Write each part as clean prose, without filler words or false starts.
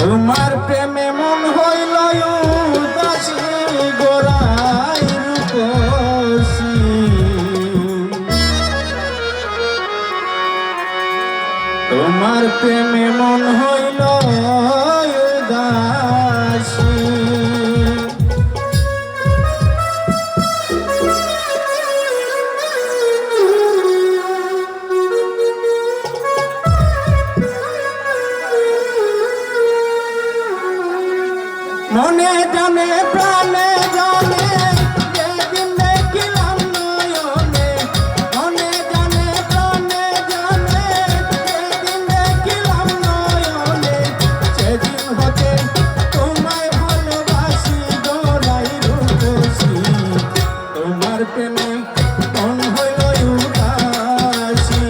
তোমার প্রেমে মন হইল উদাসী গোরাই রূপসী তোমার প্রেমে মন হইল উদাসী মনে জানে প্রাণে জানে যেদিন দেখিলাম নয়নে মনে জানে প্রাণে জানে যেদিন দেখিলাম নয়নে সেদিন হতে তোমায় ভালোবাসি গোরাই রূপসী তোমার প্রেমে মন হইল উদাসী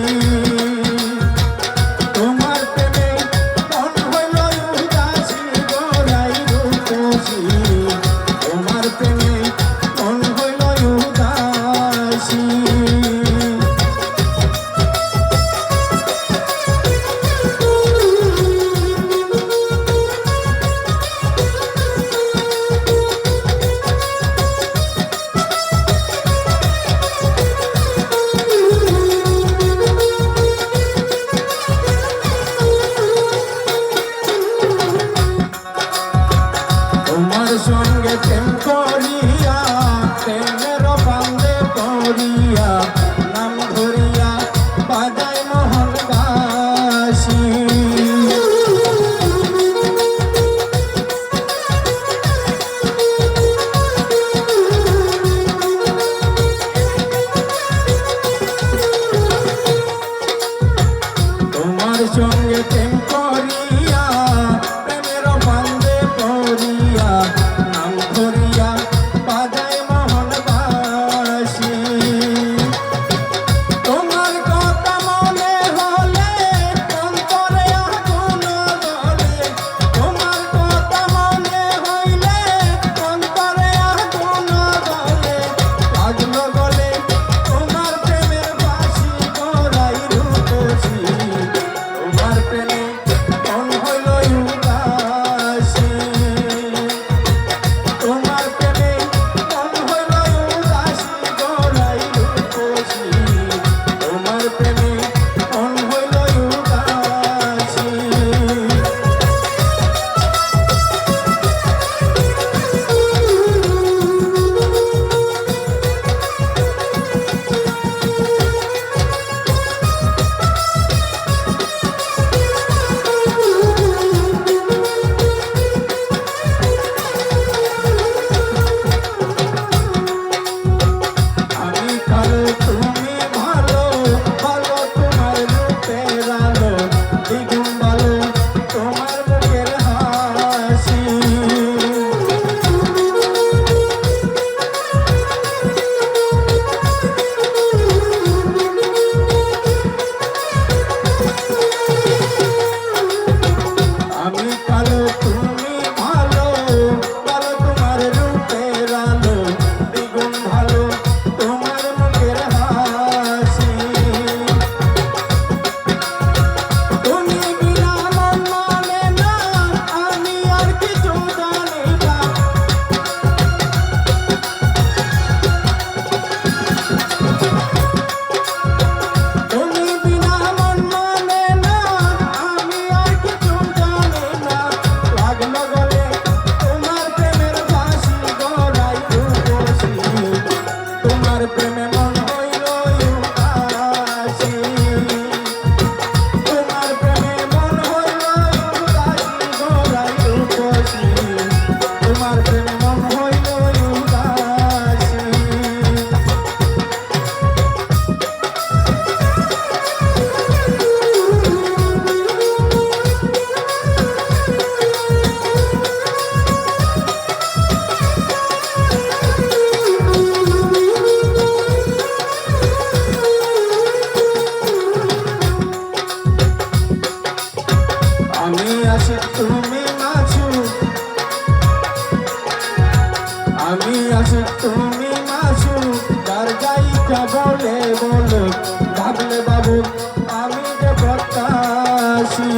তোমার প্রেমে মন হইল উদাসী গোরাই রূপসী তোমার প্রেমে মন হইল উদাসী তোমার সঙ্গে প্রেম করিয়া প্রেমের বান্ধে করিয়া নাম ধরিয়া বাজাই মোহন বাসি তোমার সঙ্গে প্রেম করিয়া প্রেমের বান্ধে করিয়া নাম ধরিয়া বাজায় মোহন বাসি তোমার কথা মনে হলে অন্তরে আগুন জ্বলে তোমার কথা মনে হইলে অন্তরে আগুন জ্বলে লাগলো গলে তোমার প্রেমের বাসি গোরাই রূপসী তোমার প্রেমে মন হইল উদাসী তোমার প্রেমে মন হইল উদাসী গোরাই রূপসী তোমার প্রেমে মন হইল উদাসী আমি কালো তুমি ভালো ভালো তোমার রূপের আলো দ্বিগুণ ভালো তোমার মুখের হাসি আমি কালো তুমি ভালো ভালো তোমার রূপের আলো দ্বিগুণ ভালো তোমার মুখের হাসি তুমি বিনা মন মানে না আমি আর কিছু জানি না তুমি বিনা মন মানে না আমি আর কিছু জানি না লাগলো গলে তোমার প্রেমের বাসি গোরাই রূপসী তোমার প্রেমে মন হইল উদাসী তোমার প্রেমে মন হইল উদাসী গোরাই রূপসী তোমার প্রেমে মন হইল উদাসী আমি আসি তুমি নাচু আমি আসি তুমি নাচু যার গাইটা বলে বলো ভাবলে বাবু আমি যে প্রত্যাশী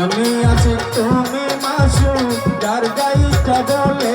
আমি আছি তুমি মাসুক যার যা ইচ্ছা বলে